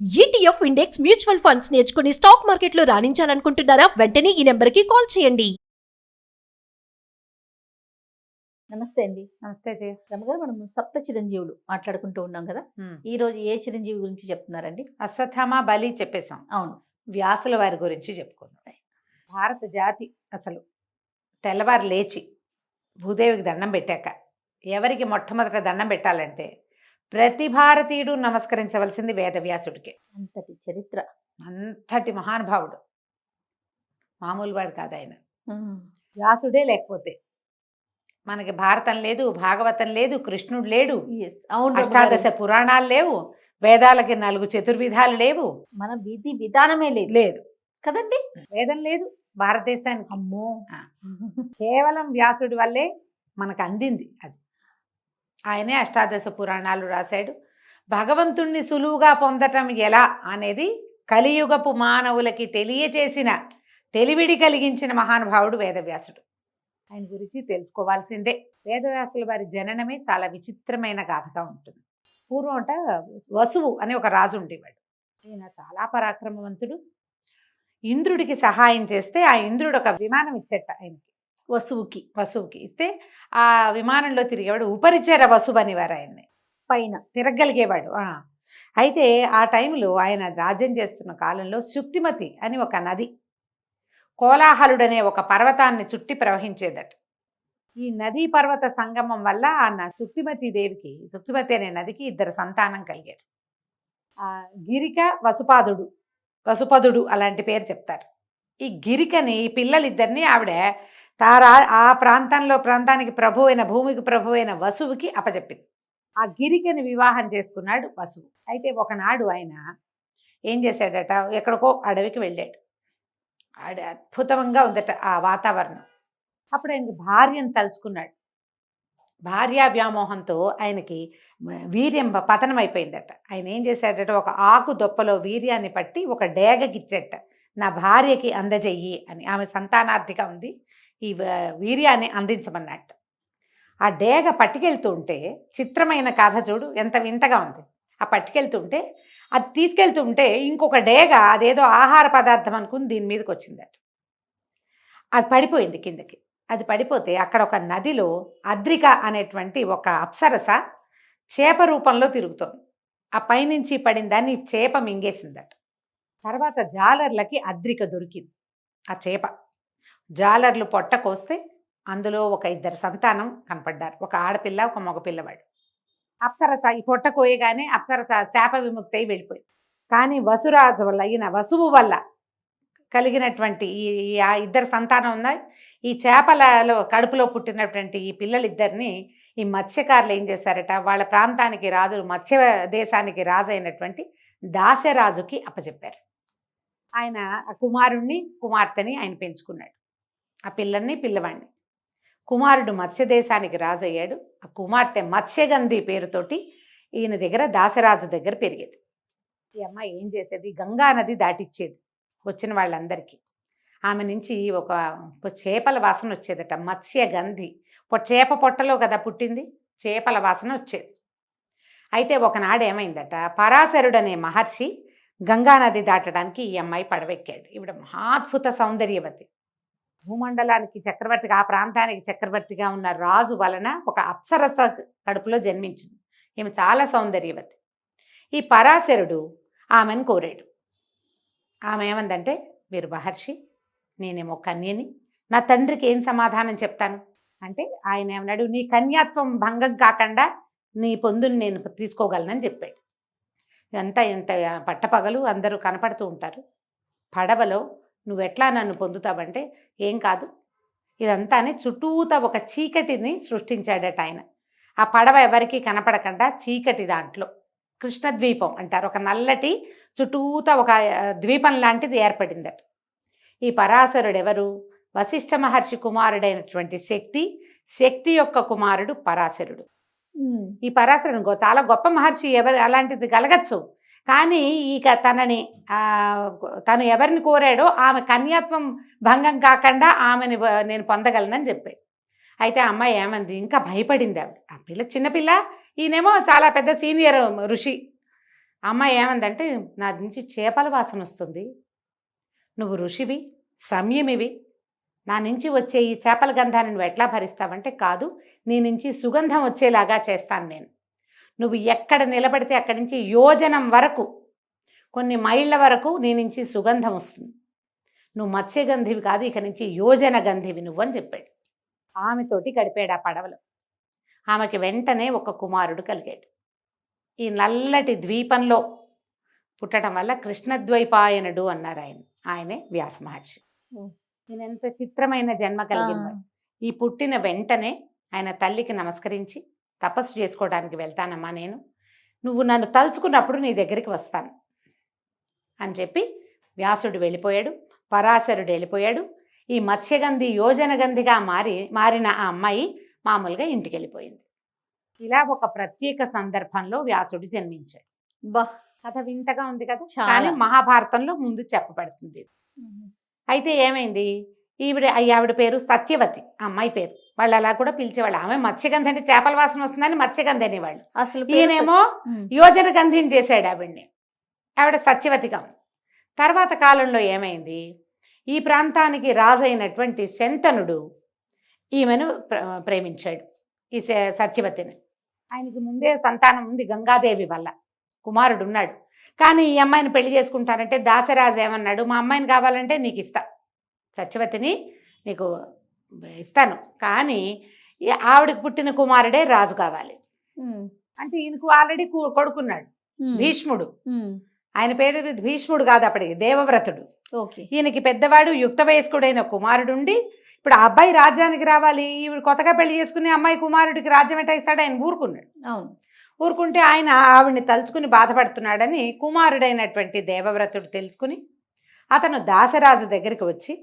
ETF index mutual funds నేర్చుకుని stock మార్కెట్లో రాణించాలనుకుంటున్నారా? వెంటనే ఈ నెంబర్కి కాల్ చేయండి. నమస్తే అండి. నమస్తే జయ. రమగారు, మనం సప్త చిరంజీవులు మాట్లాడుకుంటూ ఉన్నాం కదా. ఈ రోజు ఏ చిరంజీవి గురించి చెప్తున్నారండి? అశ్వత్థామ బలి చెప్పేశాం. అవును, వ్యాసుల వారి గురించి చెప్పుకుందాం. భారత జాతి అసలు తెల్లవారు లేచి భూదేవికి దండం పెట్టాక ఎవరికి మొట్టమొదట దండం పెట్టాలంటే ప్రతి భారతీయుడు నమస్కరించవలసింది వేదవ్యాసుడికి. అంతటి చరిత్ర, అంతటి మహానుభావుడు, మామూలు వాడు కాదు ఆయన. వ్యాసుడే లేకపోతే మనకి భారతం లేదు, భాగవతం లేదు, కృష్ణుడు లేడు, అష్టాదశ పురాణాలు లేవు, వేదాలకి 4 చతుర్విధాలు లేవు, మన విధి విధానమే లేదు లేదు కదండి. వేదం లేదు భారతదేశానికి. అమ్మో, కేవలం వ్యాసుడి వల్లే మనకు అందింది అది. ఆయనే అష్టాదశ పురాణాలు రాశాడు. భగవంతుణ్ణి సులువుగా పొందటం ఎలా అనేది కలియుగపు మానవులకి తెలియచేసిన, తెలివిడి కలిగించిన మహానుభావుడు వేదవ్యాసుడు. ఆయన గురించి తెలుసుకోవాల్సిందే. వేదవ్యాసుల వారి జననమే చాలా విచిత్రమైన గాథగా ఉంటుంది. పూర్వం అంట వసువు అనే ఒక రాజు ఉండేవాడు. ఈయన చాలా పరాక్రమవంతుడు. ఇంద్రుడికి సహాయం చేస్తే ఆ ఇంద్రుడు ఒక విమానం ఇచ్చేట ఆయనకి, వసువుకి ఇస్తే ఆ విమానంలో తిరిగేవాడు. ఉపరిచర వసువు అనేవారు ఆయన్ని, పైన తిరగలిగేవాడు. అయితే ఆ టైంలో ఆయన రాజ్యం చేస్తున్న కాలంలో శుక్తిమతి అని ఒక నది కోలాహలుడనే ఒక పర్వతాన్ని చుట్టి ప్రవహించేదట. ఈ నదీ పర్వత సంగమం వల్ల ఆ శుక్తిమతి అనే నదికి 2 సంతానం కలిగారు. ఆ గిరిక వసుపదుడు అలాంటి పేరు చెప్తారు. ఈ గిరికని, ఈ పిల్లలిద్దరిని ఆవిడ ఆ ప్రాంతానికి ప్రభు అయిన, భూమికి ప్రభు అయిన వసువుకి అప్పచెప్పింది. ఆ గిరికని వివాహం చేసుకున్నాడు వసువు. అయితే ఒకనాడు ఆయన ఏం చేశాడట, ఎక్కడికో అడవికి వెళ్ళాడు. అద్భుతంగా ఉందట ఆ వాతావరణం. అప్పుడు ఆయనకి భార్యను తలుచుకున్నాడు. భార్యా వ్యామోహంతో ఆయనకి వీర్యం పతనం అయిపోయిందట. ఆయన ఏం చేశాడట, ఒక ఆకు దొప్పలో వీర్యాన్ని పట్టి ఒక డేగకిచ్చేట, నా భార్యకి అందజెయ్యి అని. ఆమె సంతానార్థిగా ఉంది, ఈ వీర్యాన్ని అందించమన్నట్టు. ఆ డేగ పట్టుకెళ్తూ ఉంటే, చిత్రమైన కథ చూడు ఎంత వింతగా ఉంది. ఆ పట్టుకెళ్తుంటే, అది తీసుకెళ్తూ ఉంటే ఇంకొక డేగ అదేదో ఆహార పదార్థం అనుకుని దీని మీదకి వచ్చిందట. అది పడిపోయింది కిందకి. అది పడిపోతే అక్కడ ఒక నదిలో అద్రిక అనేటువంటి ఒక అప్సరస చేప రూపంలో తిరుగుతోంది. ఆ పైనుంచి పడిన దాన్ని చేప మింగేసిందట. తర్వాత జాలర్లకి అద్రిక దొరికింది. ఆ చేప జాలర్లు పొట్ట కోస్తే అందులో ఒక 2 సంతానం కనపడ్డారు, ఒక ఆడపిల్ల, ఒక మగపిల్లవాడు. అప్సరస ఈ పొట్ట కోయగానే అప్సరస శాప విముక్తి అయి వెళ్ళిపోయింది. కానీ వసురాజు వల్ల, ఈయన వసువు వల్ల కలిగినటువంటి ఈ 2 సంతానం ఉన్నాయి. ఈ చేపలలో కడుపులో పుట్టినటువంటి ఈ పిల్లలిద్దరిని ఈ మత్స్యకారులు ఏం చేశారట, వాళ్ళ ప్రాంతానికి రాజు, మత్స్య దేశానికి రాజు అయినటువంటి దాశరాజుకి అప్పచెప్పారు. ఆయన ఆ కుమారుణ్ణి, కుమార్తెని ఆయన పెంచుకున్నాడు. ఆ పిల్లల్ని, పిల్లవాడిని. కుమారుడు మత్స్యదేశానికి రాజు అయ్యాడు. ఆ కుమార్తె మత్స్యగంధి పేరుతోటి ఈయన దగ్గర, దాశరాజు దగ్గర పెరిగేది. ఈ అమ్మాయి ఏం చేసేది, గంగా నది దాటిచ్చేది వచ్చిన వాళ్ళందరికీ. ఆమె నుంచి ఒక చేపల వాసన వచ్చేదట, మత్స్యగంధి. చేప పొట్టలో కదా పుట్టింది, చేపల వాసన వచ్చేది. అయితే ఒకనాడు ఏమైందట, పరాశరుడు అనే మహర్షి గంగానది దాటడానికి ఈ అమ్మాయి పడవెక్కాడు. ఈవిడ మహాద్భుత సౌందర్యవతి, భూమండలానికి చక్రవర్తిగా, ఆ ప్రాంతానికి చక్రవర్తిగా ఉన్న రాజు వలన ఒక అప్సరస కడుపులో జన్మించింది. ఈమె చాలా సౌందర్యవతి. ఈ పరాశరుడు ఆమెను కోరాడు. ఆమె ఏమందంటే, మీరు మహర్షి, నేనేమో కన్యని, నా తండ్రికి ఏం సమాధానం చెప్తాను అంటే, ఆయన ఏమన్నాడు, నీ కన్యాత్వం భంగం కాకుండా నీ పొందుని నేను తీసుకోగలనని చెప్పాడు. ఇదంతా ఎంత పట్టపగలు అందరూ కనపడుతూ ఉంటారు. పడవలో నువ్వెట్లా నన్ను పొందుతావంటే, ఏం కాదు ఇదంతా అని చుట్టూతా ఒక చీకటిని సృష్టించాడట ఆయన. ఆ పడవ ఎవరికి కనపడకుండా చీకటి దాంట్లో, కృష్ణద్వీపం అంటారు, ఒక నల్లటి చుట్టూతా ఒక ద్వీపం లాంటిది ఏర్పడిందట. ఈ పరాశరుడు ఎవరు, వశిష్ఠ మహర్షి కుమారుడైనటువంటి శక్తి యొక్క కుమారుడు పరాశరుడు. ఈ పరాశరుడు చాలా గొప్ప మహర్షి, ఎవరు అలాంటిది కలగచ్చు. కానీ ఇక తను ఎవరిని కోరాడో ఆమె కన్యాత్వం భంగం కాకుండా ఆమెని నేను పొందగలనని చెప్పాడు. అయితే ఆ అమ్మాయి ఏమంది, ఇంకా భయపడింది ఆవిడ. ఆ పిల్ల చిన్నపిల్ల, ఈయనేమో చాలా పెద్ద సీనియర్ ఋషి. అమ్మాయి ఏమందంటే నా నుంచి చేపల వాసన వస్తుంది, నువ్వు ఋషివి, సంయమివి, నా నుంచి వచ్చే ఈ చేపల గంధాన్ని నువ్వు ఎట్లా భరిస్తావంటే, కాదు, నీ నుంచి సుగంధం వచ్చేలాగా చేస్తాను నేను. నువ్వు ఎక్కడ నిలబడితే అక్కడి నుంచి యోజనం వరకు, కొన్ని మైళ్ళ వరకు నీ నుంచి సుగంధం వస్తుంది. నువ్వు మత్స్యగంధివి కాదు, ఇక నుంచి యోజన గంధివి నువ్వు అని చెప్పాడు. ఆమెతోటి గడిపాడు ఆ పడవలో. ఆమెకి వెంటనే ఒక కుమారుడు కలిగాడు. ఈ నల్లటి ద్వీపంలో పుట్టడం వల్ల కృష్ణద్వైపాయనుడు అన్నారు ఆయనే వ్యాస మహర్షి. నేను ఎంత చిత్రమైన జన్మ కలిగింది. ఈ పుట్టిన వెంటనే ఆయన తల్లికి నమస్కరించి, తపస్సు చేసుకోవడానికి వెళ్తానమ్మా నేను, నువ్వు నన్ను తలుచుకున్నప్పుడు నీ దగ్గరికి వస్తాను అని చెప్పి వ్యాసుడు వెళ్ళిపోయాడు. పరాశరుడు వెళ్ళిపోయాడు. ఈ మత్స్యగంధి యోజనగంధిగా మారిన ఆ అమ్మాయి మామూలుగా ఇంటికి వెళ్ళిపోయింది. ఇలా ఒక ప్రత్యేక సందర్భంలో వ్యాసుడు జన్మించాడు. బా, కథ వింతగా ఉంది కదా, చాలా. కానీ మహాభారతంలో ముందు చెప్పబడుతుంది. అయితే ఏమైంది, ఆవిడ పేరు సత్యవతి, అమ్మాయి పేరు. వాళ్ళు అలా కూడా పిలిచేవాళ్ళు. ఆమె మత్స్యగంధి అంటే చేపల వాసన వస్తుందని మత్స్యగంధి అనేవాళ్ళు. అసలు ఈయనేమో యోజన గంధిని చేశాడు ఆవిడ్ని. ఆవిడ సత్యవతిగా ఉంది. తర్వాత కాలంలో ఏమైంది, ఈ ప్రాంతానికి రాజైనటువంటి శంతనుడు ఈమెను ప్రేమించాడు, ఈ సత్యవతిని. ఆయనకి ముందే సంతానం ఉంది, గంగాదేవి వల్ల కుమారుడు ఉన్నాడు. కానీ ఈ అమ్మాయిని పెళ్లి చేసుకుంటానంటే దాసరాజు ఏమన్నాడు, మా అమ్మాయిని కావాలంటే నీకు ఇస్తా, సత్యవతిని నీకు ఇస్తాను, కానీ ఆవిడకి పుట్టిన కుమారుడే రాజు కావాలి అంటే. ఈయనకు ఆల్రెడీ కొడుకున్నాడు, భీష్ముడు. ఆయన పేరు భీష్ముడు కాదు, అప్పటికి దేవవ్రతుడు. ఈయనకి పెద్దవాడు యుక్త వయస్కుడైన కుమారుడుండి, ఇప్పుడు ఆ అబ్బాయి రాజ్యానికి రావాలి, ఈవిడ కొత్తగా పెళ్లి చేసుకుని అమ్మాయి కుమారుడికి రాజ్యం ఎట్టా ఇస్తాడు, ఆయన ఊరుకున్నాడు. అవును, ఊరుకుంటే ఆయన ఆవిడ్ని తలుచుకుని బాధపడుతున్నాడని కుమారుడైనటువంటి దేవవ్రతుడు తెలుసుకుని అతను దాసరాజు దగ్గరికి వచ్చి,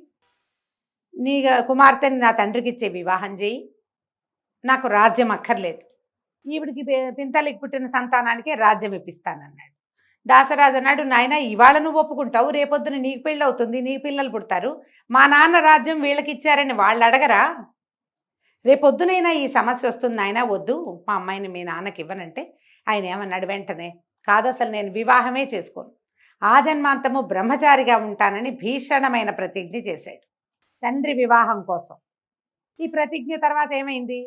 నీ కుమార్తెని నా తండ్రికి ఇచ్చే వివాహం చేయి, నాకు రాజ్యం అక్కర్లేదు, ఈవిడికి పింతలికి పుట్టిన సంతానానికే రాజ్యం ఇప్పిస్తానన్నాడు. దాసరాజు అన్నాడు, నాయన ఇవాళ నువ్వు ఒప్పుకుంటావు, రేపొద్దున నీకు పెళ్ళి అవుతుంది, నీకు పిల్లలు పుడతారు, మా నాన్న రాజ్యం వీళ్ళకి ఇచ్చారని వాళ్ళు అడగరా, రేపొద్దునైనా ఈ సమస్య వస్తుంది, ఆయన వద్దు మా అమ్మాయిని మీ నాన్నకి ఇవ్వనంటే ఆయన ఏమన్నాడు వెంటనే, కాదు అసలు నేను వివాహమే చేసుకోను, ఆ జన్మాంతము బ్రహ్మచారిగా ఉంటానని భీషణమైన ప్రతిజ్ఞ చేశాడు తండ్రి వివాహం కోసం. ఈ ప్రతిజ్ఞ తర్వాత ఏమైంది,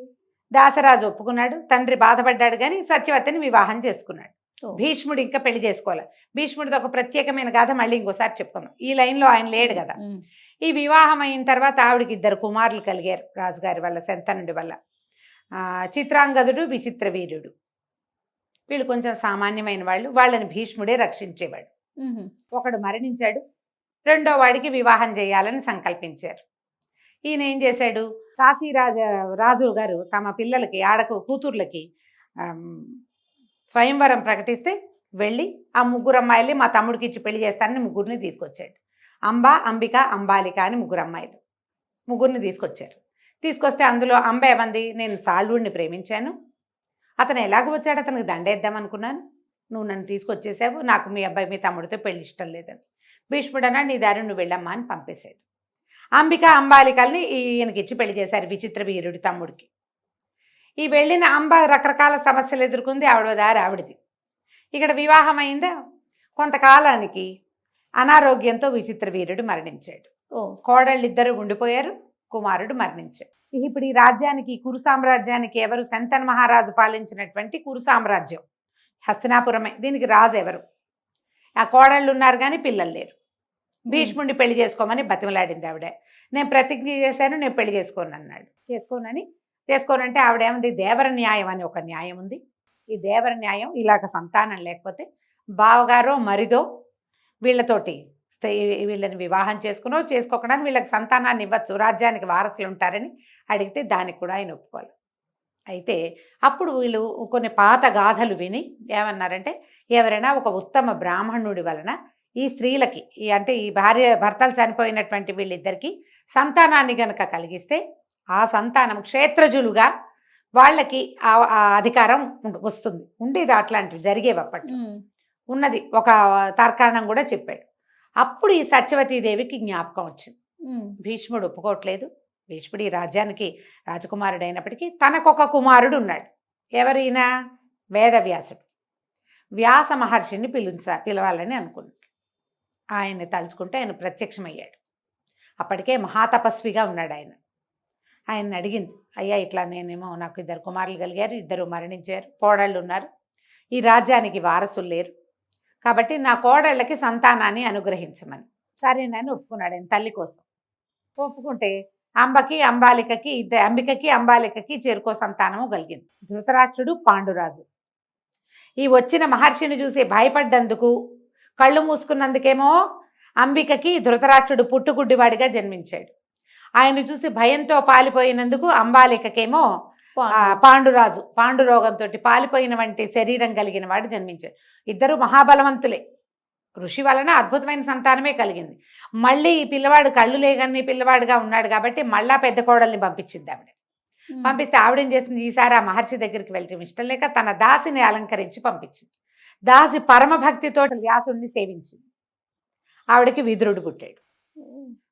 దాసరాజు ఒప్పుకున్నాడు, తండ్రి బాధపడ్డాడు, కానీ సత్యవతిని వివాహం చేసుకున్నాడు. భీష్ముడు ఇంకా పెళ్లి చేసుకోవాలి. భీష్ముడిది ఒక ప్రత్యేకమైన గాథ మళ్ళీ ఇంకోసారి చెప్పుకుందాం, ఈ లైన్లో ఆయన లేడు కదా. ఈ వివాహం అయిన తర్వాత ఆవిడకి 2 కుమారులు కలిగారు రాజుగారి వల్ల, శంతనుడి వల్ల. చిత్రాంగదుడు, విచిత్ర వీరుడు. వీళ్ళు కొంచెం సామాన్యమైన వాళ్ళు, వాళ్ళని భీష్ముడే రక్షించేవాడు. ఒకడు మరణించాడు, 2వ వాడికి వివాహం చేయాలని సంకల్పించారు. ఈయన ఏం చేశాడు, రాజు గారు తమ పిల్లలకి కూతుర్లకి స్వయంవరం ప్రకటిస్తే వెళ్ళి ఆ 3 అమ్మాయిల్ని మా తమ్ముడికి ఇచ్చి పెళ్లి చేస్తానని 3 తీసుకొచ్చాడు. అంబ, అంబిక, అంబాలిక అని 3 అమ్మాయిలు, 3 తీసుకొచ్చారు. తీసుకొస్తే అందులో అంబ ఏమంది, నేను సాల్వుడిని ప్రేమించాను, అతను ఎలాగో వచ్చాడు, అతనికి దండేద్దాం అనుకున్నాను, నువ్వు నన్ను తీసుకొచ్చేసావు, నాకు మీ అబ్బాయి మీ తమ్ముడితో పెళ్లి ఇష్టం లేదని. భీష్ముడు అన్నాడు, నీ దారి నువ్వు వెళ్ళమ్మా అని పంపేశాడు. అంబిక, అంబాలికల్ని ఈయనకి ఇచ్చి పెళ్లి చేశారు విచిత్ర వీరుడి తమ్ముడికి. ఈ వెళ్ళిన అంబ రకరకాల సమస్యలు ఎదుర్కొంది, ఆవిడ దారి ఆవిడది. ఇక్కడ వివాహం అయిందా, కొంతకాలానికి అనారోగ్యంతో విచిత్ర వీరుడు మరణించాడు. కోడళ్ళిద్దరూ ఉండిపోయారు, కుమారుడు మరణించాడు. ఇప్పుడు ఈ రాజ్యానికి, కురు సామ్రాజ్యానికి ఎవరు, శంతన్ మహారాజు పాలించినటువంటి కురు సామ్రాజ్యం హస్తినాపురమే. దీనికి రాజు ఎవరు, ఆ కోడళ్ళు ఉన్నారు కానీ పిల్లలు లేరు. భీష్ముడిని పెళ్లి చేసుకోమని బతిమలాడింది ఆవిడ. నేను ప్రతిజ్ఞ చేశాను, నేను పెళ్లి చేసుకోను అన్నాడు. చేసుకోనంటే ఆవిడేముంది, దేవర న్యాయం అని ఒక న్యాయం ఉంది. ఈ దేవర న్యాయం, ఇలాగ సంతానం లేకపోతే బావగారో మరిదో వీళ్ళతోటి వీళ్ళని వివాహం చేసుకోకుండా వీళ్ళకి సంతానాన్ని ఇవ్వచ్చు, రాజ్యానికి వారసులు ఉంటారని అడిగితే దానికి కూడా ఆయన ఒప్పుకోవాలి. అయితే అప్పుడు వీళ్ళు కొన్ని పాత గాథలు విని ఏమన్నారంటే, ఎవరైనా ఒక ఉత్తమ బ్రాహ్మణుడి వలన ఈ స్త్రీలకి, అంటే ఈ భర్తలు చనిపోయినటువంటి వీళ్ళిద్దరికీ సంతానాన్ని గనక కలిగిస్తే ఆ సంతానం క్షేత్రజులుగా వాళ్ళకి ఆ అధికారం వస్తుంది. ఉండేది, అట్లాంటివి జరిగేవి అప్పట్లో, ఉన్నది ఒక తర్కాణం కూడా చెప్పాడు. అప్పుడు ఈ సత్యవతీదేవికి జ్ఞాపకం వచ్చింది. భీష్ముడు ఒప్పుకోవట్లేదు, భీష్ముడు ఈ రాజ్యానికి రాజకుమారుడు అయినప్పటికీ తనకొక కుమారుడు ఉన్నాడు. ఎవరైనా వేదవ్యాసుడు. వ్యాస మహర్షిని పిలవాలని అనుకున్నాడు. ఆయన్ని తలుచుకుంటే ఆయన ప్రత్యక్షమయ్యాడు. అప్పటికే మహాతపస్విగా ఉన్నాడు ఆయన. ఆయన్ని అడిగింది, అయ్యా ఇట్లా నేనేమో నాకు 2 కుమారులు కలిగారు, 2 మరణించారు, కోడళ్ళు ఉన్నారు, ఈ రాజ్యానికి వారసులు లేరు, కాబట్టి నా కోడళ్ళకి సంతానాన్ని అనుగ్రహించమని. సరేనని ఒప్పుకున్నాడు ఆయన తల్లి కోసం. ఒప్పుకుంటే అంబికకి అంబాలికకి చేరుకో సంతానము కలిగింది. ధృతరాష్ట్రుడు, పాండురాజు. ఈ వచ్చిన మహర్షిని చూసి భయపడ్డందుకు, కళ్ళు మూసుకున్నందుకేమో అంబికకి ధృతరాష్ట్రుడు పుట్టుగుడ్డివాడిగా జన్మించాడు. ఆయన చూసి భయంతో పాలిపోయినందుకు అంబాలికకేమో పాండురోగంతో పాలిపోయిన వంటి శరీరం కలిగిన వాడు జన్మించాడు. ఇద్దరు మహాబలవంతులే. ఋషి వలన అద్భుతమైన సంతానమే కలిగింది. మళ్ళీ ఈ పిల్లవాడు కళ్ళు లేగని పిల్లవాడుగా ఉన్నాడు కాబట్టి మళ్ళా పెద్ద కోడల్ని పంపించింది ఆవిడ. పంపిస్తే ఆవిడేం చేసింది, ఈసారి ఆ మహర్షి దగ్గరికి వెళ్ళటం ఇష్టం లేక తన దాసిని అలంకరించి పంపించింది. దాసి పరమభక్తితో వ్యాసుడిని సేవించింది. ఆవిడకి విదురుడు పుట్టాడు.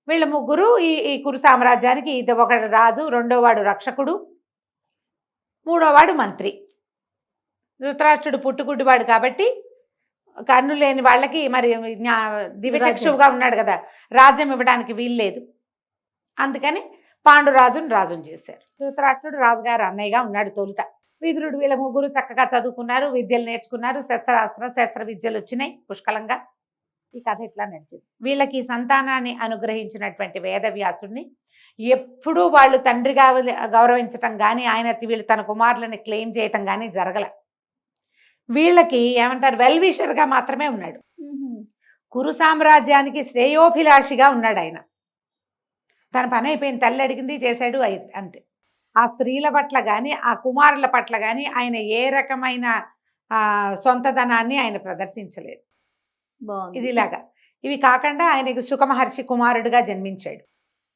వీళ్ళ ముగ్గురు ఈ కురు సామ్రాజ్యానికి, ఒకడు రాజు, రెండోవాడు రక్షకుడు, మూడోవాడు మంత్రి. ధృతరాష్ట్రుడు పుట్టుగుడ్డివాడు కాబట్టి కన్ను లేని వాళ్ళకి మరి దివ్యచక్షువుగా ఉన్నాడు కదా, రాజ్యం ఇవ్వడానికి వీల్లేదు. అందుకని పాండురాజును రాజును చేశారు. ధృతరాష్ట్రుడు రాజుగారు అన్నయ్యగా ఉన్నాడు తొలుత. విదురుడు. వీళ్ళ ముగ్గురు చక్కగా చదువుకున్నారు, విద్యలు నేర్చుకున్నారు, శస్త్ర విద్యలు వచ్చినాయి పుష్కలంగా. ఈ కథ ఇట్లా నడిచింది. వీళ్ళకి సంతానాన్ని అనుగ్రహించినటువంటి వేదవ్యాసుడిని ఎప్పుడూ వాళ్ళు తండ్రిగా గౌరవించటం కానీ, వీళ్ళు తన కుమారులని క్లెయిమ్ చేయటం కానీ జరగల. వీళ్ళకి ఏమంటారు, వెల్విషర్గా మాత్రమే ఉన్నాడు. కురు సామ్రాజ్యానికి శ్రేయోభిలాషిగా ఉన్నాడు ఆయన. తన పని అయిపోయింది, తల్లి అడిగింది చేశాడు, అంతే. ఆ స్త్రీల పట్ల కానీ, ఆ కుమారుల పట్ల కానీ ఆయన ఏ రకమైన సొంతధనాన్ని ఆయన ప్రదర్శించలేదు. ఇదిలాగా. ఇవి కాకుండా ఆయనకు సుఖమహర్షి కుమారుడుగా జన్మించాడు.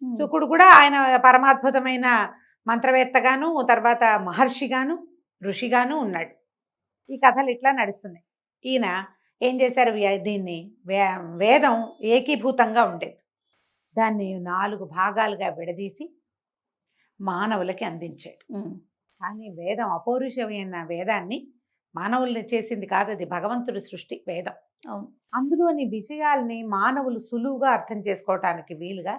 శుకుడు కూడా ఆయన పరమాద్భుతమైన మంత్రవేత్తగాను, తర్వాత మహర్షిగాను, ఋషిగాను ఉన్నాడు. ఈ కథలు ఇట్లా నడుస్తున్నాయి. ఈయన ఏం చేశారు, దీన్ని వేదం ఏకీభూతంగా ఉండేది, దాన్ని 4 భాగాలుగా విడదీసి మానవులకి అందించాడు. కానీ వేదం అపౌరుషమైన వేదాన్ని మానవుల్ని చేసింది కాదు, అది భగవంతుడి సృష్టి వేదం. అందులోని విషయాల్ని మానవులు సులువుగా అర్థం చేసుకోవటానికి వీలుగా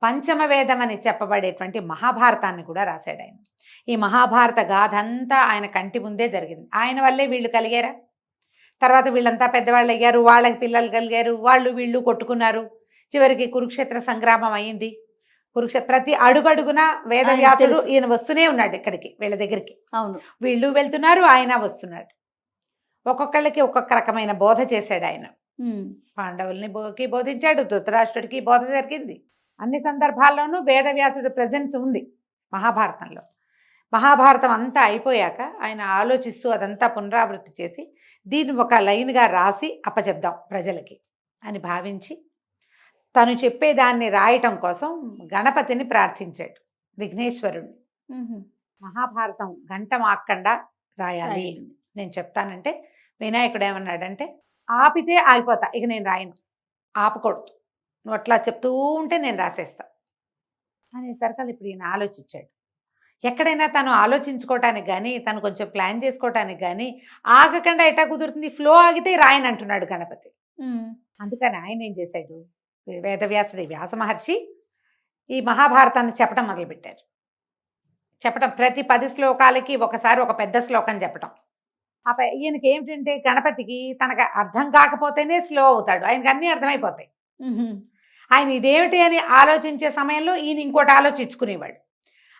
పంచమ వేదం అని చెప్పబడేటువంటి మహాభారతాన్ని కూడా రాశాడు ఆయన. ఈ మహాభారత గాథ అంతా ఆయన కంటి ముందే జరిగింది. ఆయన వల్లే వీళ్ళు కలిగారా, తర్వాత వీళ్ళంతా పెద్దవాళ్ళు అయ్యారు, వాళ్ళకి పిల్లలు కలిగారు, వీళ్ళు కొట్టుకున్నారు, చివరికి కురుక్షేత్ర సంగ్రామం అయింది. ప్రతి అడుగడుగున వేదవ్యాసుడు ఈయన వస్తూనే ఉన్నాడు ఇక్కడికి, వీళ్ళ దగ్గరికి. అవును, వీళ్ళు వెళ్తున్నారు, ఆయన వస్తున్నాడు. ఒక్కొక్కళ్ళకి ఒక్కొక్క రకమైన బోధ చేశాడు ఆయన. పాండవుల్ని బోధించాడు, ధృతరాష్ట్రుడికి బోధ జరిగింది. అన్ని సందర్భాల్లోనూ వేదవ్యాసుడి ప్రెజెన్స్ ఉంది మహాభారతంలో. మహాభారతం అంతా అయిపోయాక ఆయన ఆలోచిస్తూ అదంతా పునరావృత్తి చేసి దీన్ని ఒక లైన్గా రాసి అప్పచెప్దాం ప్రజలకి అని భావించి తను చెప్పేదాన్ని రాయటం కోసం గణపతిని ప్రార్థించాడు, విఘ్నేశ్వరుణ్ణి. మహాభారతం గంట మాక్కండా రాయాలి నేను చెప్తానంటే, వినాయకుడు ఏమన్నాడంటే, ఆపితే ఆగిపోతా, ఇక నేను రాయను, ఆపకూడదు, నువ్వు అట్లా చెప్తూ ఉంటే నేను రాసేస్తా అనేసరికి ఇప్పుడు ఈయన ఆలోచించాడు. ఎక్కడైనా తను ఆలోచించుకోవటానికి కానీ, తను కొంచెం ప్లాన్ చేసుకోవటానికి కానీ ఆగకుండా ఎట్టా కుదురుతుంది, ఫ్లో ఆగితే రాయని అంటున్నాడు గణపతి. అందుకని ఆయన ఏం చేశాడు, వేదవ్యాసుడి వ్యాస మహర్షి ఈ మహాభారతాన్ని చెప్పడం మొదలుపెట్టారు. చెప్పటం ప్రతి 10 శ్లోకాలకి ఒకసారి ఒక పెద్ద శ్లోకం చెప్పటం. ఈయనకి ఏమిటంటే, గణపతికి తనకు అర్థం కాకపోతేనే స్లో అవుతాడు, ఆయనకి అన్నీ అర్థమైపోతాయి. ఆయన ఇదేమిటి అని ఆలోచించే సమయంలో ఈయన ఇంకోటి ఆలోచించుకునేవాడు.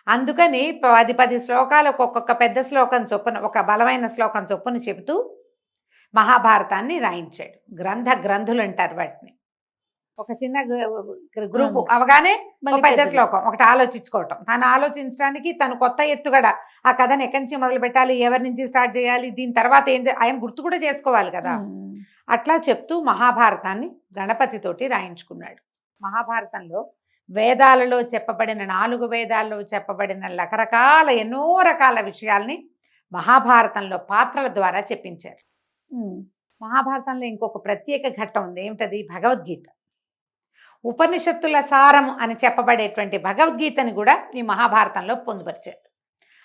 అందుకని 10 శ్లోకాలకు ఒక్కొక్క పెద్ద శ్లోకం చొప్పున, ఒక బలమైన శ్లోకం చొప్పున చెబుతూ మహాభారతాన్ని రాయించాడు. గ్రంథులు అంటారు వాటిని. ఒక చిన్న గ్రూపు అవగానే ఒక పెద్ద శ్లోకం ఒకటి ఆలోచించుకోవటం, తను ఆలోచించడానికి తను కొత్త ఎత్తుగడ, ఆ కథను ఎక్కడి నుంచి మొదలు పెట్టాలి, ఎవరి నుంచి స్టార్ట్ చేయాలి, దీని తర్వాత ఆయన గుర్తు కూడా చేసుకోవాలి కదా. అట్లా చెప్తూ మహాభారతాన్ని గణపతితోటి రాయించుకున్నాడు. మహాభారతంలో వేదాలలో చెప్పబడిన 4 వేదాల్లో చెప్పబడిన రకరకాల ఎన్నో రకాల విషయాల్ని మహాభారతంలో పాత్రల ద్వారా చెప్పించారు. మహాభారతంలో ఇంకొక ప్రత్యేక ఘట్టం ఉంది, ఏమిటది, భగవద్గీత. ఉపనిషత్తుల సారం అని చెప్పబడేటువంటి భగవద్గీతని కూడా ఈ మహాభారతంలో పొందుపరిచాడు.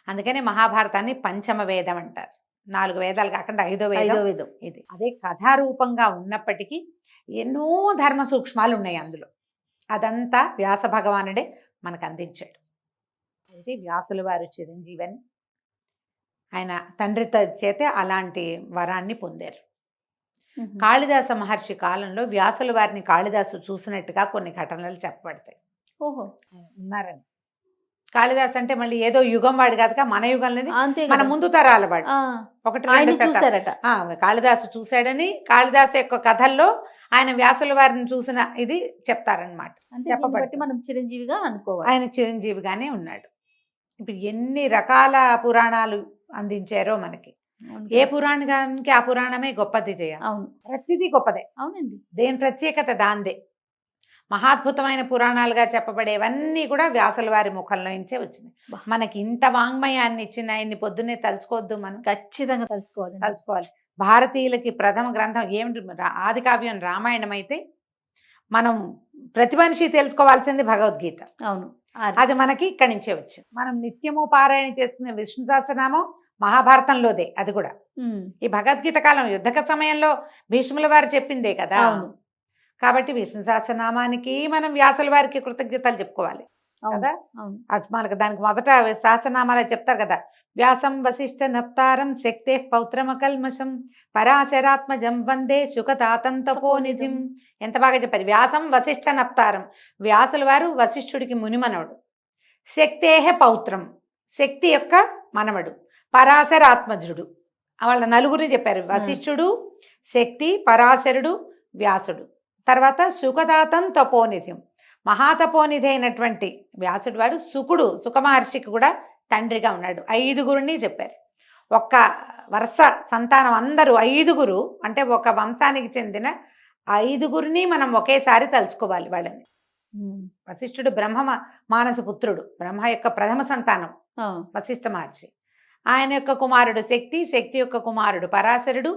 అందుకని మహాభారతాన్ని పంచమ వేదం అంటారు. 4 వేదాలు కాకుండా 5వ వేదం ఐదో వేదం. ఇది. అదే కథారూపంగా ఉన్నప్పటికీ ఎన్నో ధర్మ సూక్ష్మాలు ఉన్నాయి అందులో. అదంతా వ్యాస భగవానుడే మనకు అందించాడు. అయితే వ్యాసుల వారు చిరంజీవని ఆయన తండ్రి చేతే అలాంటి వరాన్ని పొందారు. కాళిదాస మహర్షి కాలంలో వ్యాసుల వారిని కాళిదాసు చూసినట్టుగా కొన్ని ఘటనలు చెప్పబడతాయి. ఓహో, ఆయన ఉన్నారని. కాళిదాస్ అంటే మళ్ళీ ఏదో యుగం వాడు కాదుగా, మన యుగంలోనే అంతే మన కదా. ముందు తరాల వాడు. ఆ, ఒకటి ఆయన రెండు శతాబ్దాలు. చూసారట. కాళిదాసు చూశాడని కాళిదాసు యొక్క కథల్లో ఆయన వ్యాసుల వారిని చూసిన ఇది చెప్తారనమాట. అంటే దీన్ని బట్టి మనం చిరంజీవిగా అనుకోవాలి. ఆయన చిరంజీవిగానే ఉన్నాడు. ఇప్పుడు ఎన్ని రకాల పురాణాలు అందించారో మనకి. అవును ఏ కదా. పురాణానికి ఆ పురాణమే గొప్పది చేయ. అవును, ప్రతిదీ గొప్పదే. అవునండి. దేని ప్రత్యేకత దాందే. మహాద్భుతమైన పురాణాలుగా చెప్పబడేవన్నీ కూడా వ్యాసుల వారి ముఖంలో నుంచే వచ్చినాయి. మనకి ఇంత వాంగ్మయాన్ని ఇచ్చిన ఆయన్ని పొద్దున్నే తలుచుకోవద్దు, మనం ఖచ్చితంగా తెలుసుకోవాలి. తలుచుకోవాలి. భారతీయులకి ప్రథమ గ్రంథం ఏమిటి? ఆది కావ్యం రామాయణం అయితే మనం ప్రతి మనిషి తెలుసుకోవాల్సింది భగవద్గీత. అవును, అది మనకి ఇక్కడి నుంచే వచ్చింది. మనం నిత్యము పారాయణ చేసుకునే విష్ణు సహస్రనామం మహాభారతంలోదే. అది కూడా ఈ భగవద్గీత కాలం యుద్ధక సమయంలో భీష్ముల వారు చెప్పిందే కదా. అవును, కాబట్టి విష్ణు సహస్రనామానికి మనం వ్యాసుల వారికి కృతజ్ఞతలు చెప్పుకోవాలి కదా. అవును. అది మనకు దానికి మొదట సహస్రనామాలు చెప్తారు కదా. వ్యాసం వశిష్ఠ నప్తారం శక్తే పౌత్రమకల్మషం పరాశరాత్మజం వందే శుకతాతం తపోనిధిం. ఎంత బాగా చెప్పారు. వ్యాసం వశిష్ఠ నప్తారం, వ్యాసుల వారు వశిష్ఠుడికి మునిమనవడు. శక్తేహ పౌత్రం, శక్తి యొక్క మనవడు. పరాశరాత్మజుడు, వాళ్ళ నలుగురిని చెప్పారు. వశిష్ఠుడు, శక్తి, పరాశరుడు, వ్యాసుడు. తర్వాత సుఖదాతం తపోనిధిం, మహాతపోనిధి అయినటువంటి వ్యాసుడు వాడు సుకుడు, సుఖమహర్షికి కూడా తండ్రిగా ఉన్నాడు. 5గురిని చెప్పారు. ఒక్క వరుస సంతానం అందరూ 5గురు అంటే ఒక వంశానికి చెందిన 5గురిని మనం ఒకేసారి తలుచుకోవాలి వాళ్ళని. వశిష్ఠుడు బ్రహ్మ మానస పుత్రుడు, బ్రహ్మ యొక్క ప్రథమ సంతానం వశిష్ఠ మహర్షి. ఆయన యొక్క కుమారుడు శక్తి, శక్తి యొక్క కుమారుడు పరాశరుడు,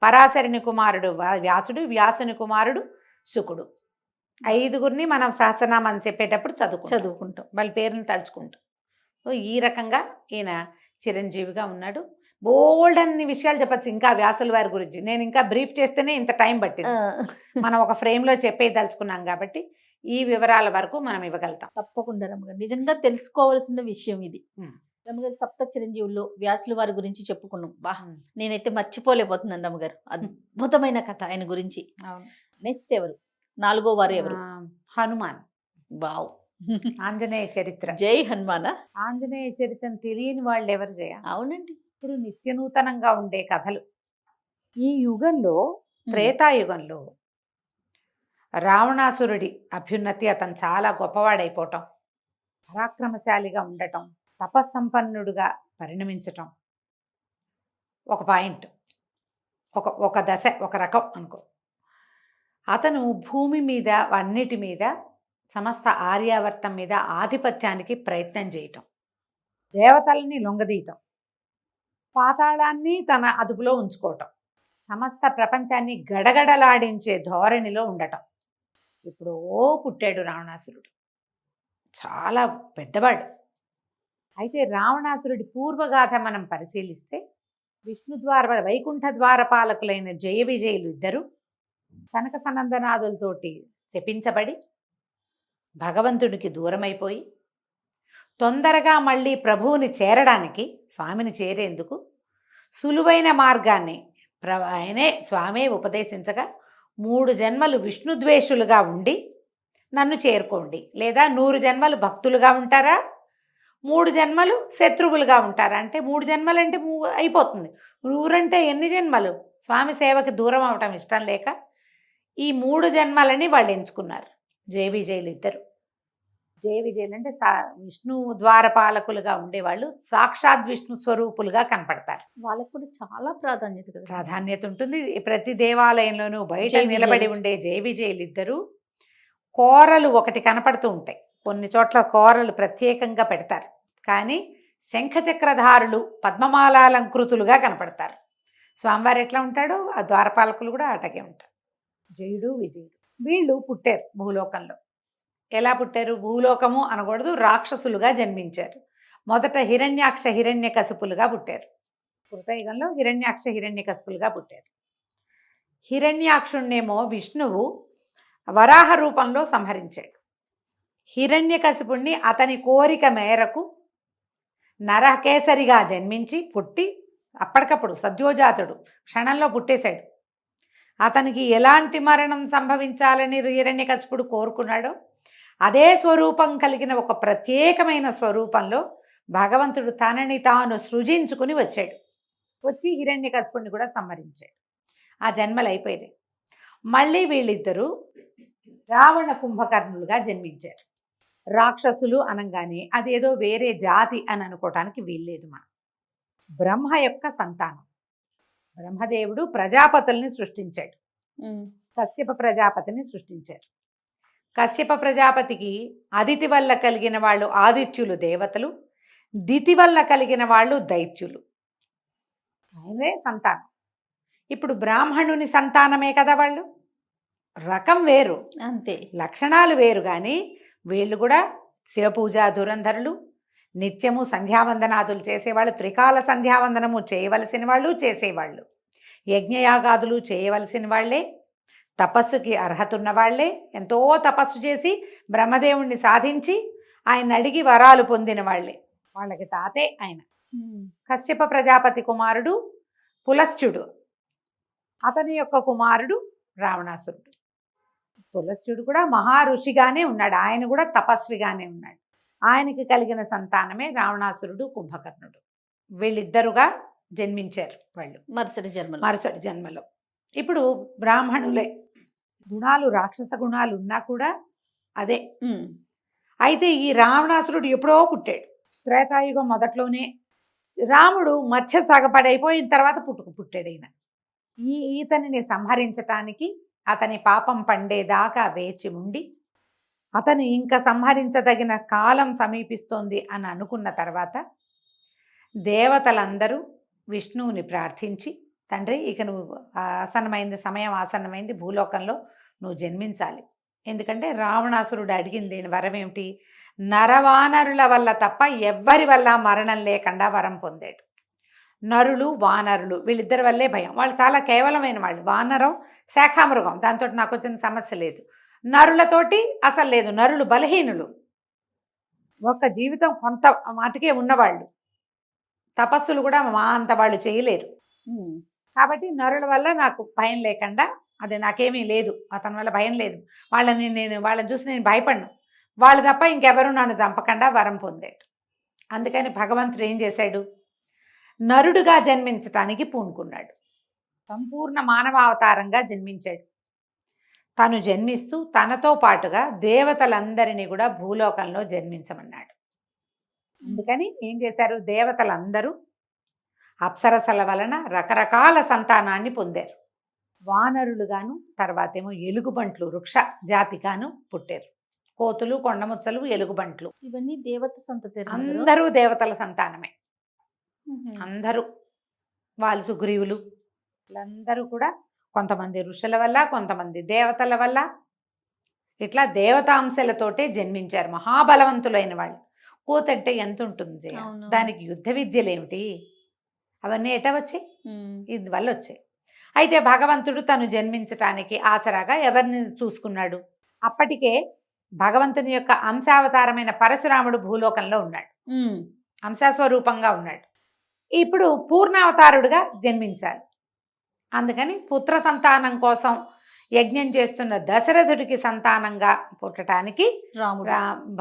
పరాశరుని కుమారుడు వ్యాసుడు, వ్యాసుని కుమారుడు శుకుడు. 5గురిని మనం సహస్రనామాన్ని చెప్పేటప్పుడు చదువుకుంటాం, వాళ్ళ పేరుని తలుచుకుంటాం. సో ఈ రకంగా ఈయన చిరంజీవిగా ఉన్నాడు. బోల్డ్ అన్ని విషయాలు చెప్పచ్చు ఇంకా వ్యాసుల వారి గురించి. నేను ఇంకా బ్రీఫ్ చేస్తేనే ఇంత టైం పట్టింది. మనం ఒక ఫ్రేమ్లో చెప్పేదలుచుకున్నాం కాబట్టి ఈ వివరాల వరకు మనం ఇవ్వగలుగుతాం. తప్పకుండా రమ్మగారు, నిజంగా తెలుసుకోవాల్సిన విషయం ఇది. రమ్మగారు, సప్త చిరంజీవుల్లో వ్యాసుల వారి గురించి చెప్పుకున్నాం. నేనైతే మర్చిపోలేకపోతున్నాను రమ్మగారు. అద్భుతమైన కథ ఆయన గురించి. నెక్స్ట్ ఎవరు? 4వ వారు ఎవరు? హనుమాన్. వావ్, ఆంజనేయ చరిత్ర. జై హనుమాన. ఆంజనేయ చరిత్రను తెలియని వాళ్ళు ఎవరు జయ? అవునండి. ఇప్పుడు నిత్యనూతనంగా ఉండే కథలు. ఈ యుగంలో, త్రేతాయుగంలో రావణాసురుడి అభ్యున్నతి, అతను చాలా గొప్పవాడైపోవటం, పరాక్రమశాలిగా ఉండటం, తపస్సంపన్నుడుగా పరిణమించటం ఒక పాయింట్, ఒక దశ, ఒక రకం అనుకో. అతను భూమి మీద అన్నిటి మీద సమస్త ఆర్యావర్తం మీద ఆధిపత్యానికి ప్రయత్నం చేయటం, దేవతల్ని లొంగదీయటం, పాతాళాన్ని తన అదుపులో ఉంచుకోవటం, సమస్త ప్రపంచాన్ని గడగడలాడించే ధోరణిలో ఉండటం. ఇప్పుడు పుట్టాడు రావణాసురుడు, చాలా పెద్దవాడు. అయితే రావణాసురుడి పూర్వగాథ మనం పరిశీలిస్తే విష్ణు ద్వార వైకుంఠ ద్వారపాలకులైన జయ విజయులు ఇద్దరు సనక సనందనాదులతోటి శపించబడి భగవంతుడికి దూరమైపోయి తొందరగా మళ్ళీ ప్రభువుని చేరడానికి, స్వామిని చేరేందుకు సులువైన మార్గాన్ని ఆయనే స్వామే ఉపదేశించగా 3 జన్మలు విష్ణుద్వేషులుగా ఉండి నన్ను చేరుకోండి, లేదా 100 జన్మలు భక్తులుగా ఉంటారా, 3 జన్మలు శత్రువులుగా ఉంటారా. అంటే 3 జన్మలు అంటే అయిపోతుంది. 100 అంటే ఎన్ని జన్మలు? స్వామి సేవకి దూరం అవటం ఇష్టం లేక ఈ 3 జన్మలని వాళ్ళు ఎంచుకున్నారు జయ విజయులు ఇద్దరు. జయ విజయులు అంటే విష్ణు ద్వారపాలకులుగా ఉండేవాళ్ళు, సాక్షాత్ విష్ణు స్వరూపులుగా కనపడతారు. వాళ్ళకు కూడా చాలా ప్రాధాన్యత కదా. ప్రాధాన్యత ఉంటుంది. ప్రతి దేవాలయంలోనూ బయట నిలబడి ఉండే జయ విజయులు ఇద్దరు కోరలు ఒకటి కనపడుతూ ఉంటాయి. కొన్ని చోట్ల కోరలు ప్రత్యేకంగా పెడతారు, కానీ శంఖచక్రధారులు పద్మమాలాలంకృతులుగా కనపడతారు. స్వామివారు ఎట్లా ఉంటాడో ఆ ద్వారపాలకులు కూడా అటకే ఉంటారు. జయుడు విజయుడు వీళ్ళు పుట్టారు భూలోకంలో. ఎలా పుట్టారు? భూలోకము అనకూడదు, రాక్షసులుగా జన్మించారు. మొదట హిరణ్యాక్ష హిరణ్యకశిపులుగా పుట్టారు. కృతయుగంలో హిరణ్యాక్ష హిరణ్యకశిపులుగా పుట్టారు. హిరణ్యాక్షుణ్ణేమో విష్ణువు వరాహ రూపంలో సంహరించాడు. హిరణ్యకశిపుణ్ణి అతని కోరిక మేరకు నరకేసరిగా జన్మించి పుట్టి అప్పటికప్పుడు సద్యోజాతుడు క్షణంలో పుట్టేశాడు. అతనికి ఎలాంటి మరణం సంభవించాలని హిరణ్యకశిపుడు కోరుకున్నాడో అదే స్వరూపం కలిగిన ఒక ప్రత్యేకమైన స్వరూపంలో భగవంతుడు తనని తాను సృజించుకుని వచ్చాడు. వచ్చి హిరణ్యకశిపుడిని కూడా సంహరించాడు. ఆ జన్మలు అయిపోయింది. మళ్ళీ వీళ్ళిద్దరూ రావణ కుంభకర్ణులుగా జన్మించారు. రాక్షసులు అనగానే అదేదో వేరే జాతి అని అనుకోవటానికి వీల్లేదు. మనం బ్రహ్మ యొక్క సంతానం. బ్రహ్మదేవుడు ప్రజాపతుల్ని సృష్టించాడు. కశ్యప ప్రజాపతిని సృష్టించారు. కశ్యప ప్రజాపతికి అదితి వల్ల కలిగిన వాళ్ళు ఆదిత్యులు దేవతలు, దితి వల్ల కలిగిన వాళ్ళు దైత్యులు. ఆయనే సంతానం. ఇప్పుడు బ్రాహ్మణుని సంతానమే కదా వాళ్ళు. రకం వేరు, అంతే, లక్షణాలు వేరు. కానీ వీళ్ళు కూడా శివపూజ ధురంధరులు, నిత్యము సంధ్యావందనాదులు చేసేవాళ్ళు, త్రికాల సంధ్యావందనము చేయవలసిన వాళ్ళు, చేసేవాళ్ళు, యజ్ఞయాగాదులు చేయవలసిన వాళ్ళే, తపస్సుకి అర్హత ఉన్న వాళ్ళే, ఎంతో తపస్సు చేసి బ్రహ్మదేవుణ్ణి సాధించి ఆయన అడిగి వరాలు పొందిన వాళ్ళే. వాళ్ళకి తాతే ఆయన. కశ్యప ప్రజాపతి కుమారుడు పులస్త్యుడు. అతని యొక్క కుమారుడు రావణాసురుడు. పులస్త్యుడు కూడా మహా ఋషిగానే ఉన్నాడు. ఆయన కూడా తపస్విగానే ఉన్నాడు. ఆయనకి కలిగిన సంతానమే రావణాసురుడు, కుంభకర్ణుడు. వీళ్ళిద్దరుగా జన్మించారు వాళ్ళు మరుసటి జన్మలో. ఇప్పుడు బ్రాహ్మణులే. గుణాలు రాక్షస గుణాలు ఉన్నా కూడా అదే. అయితే ఈ రావణాసురుడు ఎప్పుడో పుట్టాడు. త్రేతాయుగం మొదట్లోనే. రాముడు మధ్య సగపడైపోయిన తర్వాత పుట్టాడు ఈయన. ఈతనిని సంహరించటానికి అతని పాపం పండేదాకా వేచి ఉండి, అతను ఇంకా సంహరించదగిన కాలం సమీపిస్తోంది అని అనుకున్న తర్వాత దేవతలందరూ విష్ణువుని ప్రార్థించి, తండ్రి ఇక నువ్వు ఆసన్నమైంది, సమయం ఆసన్నమైంది, భూలోకంలో నువ్వు జన్మించాలి. ఎందుకంటే రావణాసురుడు అడిగింది వరం ఏమిటి? నరవానరుల వల్ల తప్ప ఎవ్వరి వల్ల మరణం లేకుండా వరం పొందాడు. నరులు వానరులు వీళ్ళిద్దరి వల్లే భయం. వాళ్ళు చాలా కేవలమైన వాళ్ళు. వానరం శాఖామృగం, దాంతో నాకు వచ్చిన సమస్య లేదు. నరులతోటి అసలు లేదు. నరులు బలహీనులు, ఒక జీవితం కొంత మాటకే ఉన్నవాళ్ళు, తపస్సులు కూడా మా అంత వాళ్ళు చేయలేరు. కాబట్టి నరుల వల్ల నాకు భయం లేకుండా, అది నాకేమీ లేదు, అతని వల్ల భయం లేదు, వాళ్ళని చూసి నేను భయపడను, వాళ్ళు తప్ప ఇంకెవరు నన్ను చంపకుండా వరం పొందాడు. అందుకని భగవంతుడు ఏం చేశాడు? నరుడుగా జన్మించటానికి పూనుకున్నాడు. సంపూర్ణ మానవావతారంగా జన్మించాడు. తను జన్మిస్తూ తనతో పాటుగా దేవతలందరినీ కూడా భూలోకంలో జన్మించమన్నాడు. అందుకని ఏం చేశారు? దేవతలందరూ అప్సరసల వలన రకరకాల సంతానాన్ని పొందారు. వానరులుగాను, తర్వాతేమో ఎలుగుబంట్లు వృక్ష జాతిగాను పుట్టారు. కోతులు, కొండముచ్చలు, ఎలుగుబంట్లు, ఇవన్నీ దేవత సంతతి. అందరూ దేవతల సంతానమే. అందరూ వాళ్ళు సుగ్రీవులు వీళ్ళందరూ కూడా కొంతమంది ఋషుల వల్ల, కొంతమంది దేవతల వల్ల, ఇట్లా దేవతాంశలతోటే జన్మించారు. మహాబలవంతులైన వాళ్ళు. కోతంటే ఎంత ఉంటుంది? దానికి యుద్ధ విద్యలు ఏమిటి? అవన్నీ ఎట వచ్చాయి? ఇది వల్ల వచ్చాయి. అయితే భగవంతుడు తను జన్మించటానికి ఆసరాగా ఎవరిని చూసుకున్నాడు? అప్పటికే భగవంతుని యొక్క అంశావతారమైన పరశురాముడు భూలోకంలో ఉన్నాడు. అంశాస్వరూపంగా ఉన్నాడు. ఇప్పుడు పూర్ణావతారుడుగా జన్మించాలి. అందుకని పుత్ర సంతానం కోసం యజ్ఞం చేస్తున్న దశరథుడికి సంతానంగా పుట్టడానికి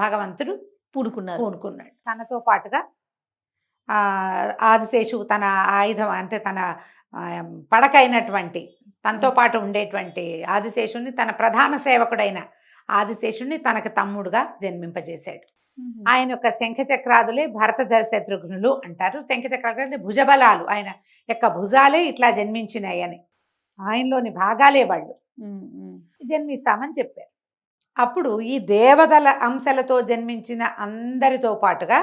భగవంతుడు పూనుకున్నాడు. తనతో పాటుగా ఆదిశేషు తన ఆయుధం అంటే తన పడకైనటువంటి తనతో పాటు ఉండేటువంటి ఆదిశేషుని, తన ప్రధాన సేవకుడైన ఆదిశేషుని తనకు తమ్ముడుగా జన్మింపజేశాడు. ఆయన యొక్క శంఖచక్రాదులే భరత శత్రుఘ్నులు అంటారు. శంఖచక్రాలు అంటే భుజబలాలు, ఆయన యొక్క భుజాలే ఇట్లా జన్మించినాయని, ఆయనలోని భాగాలే వాళ్ళు జన్మిస్తామని చెప్పారు. అప్పుడు ఈ దేవతల అంశలతో జన్మించిన అందరితో పాటుగా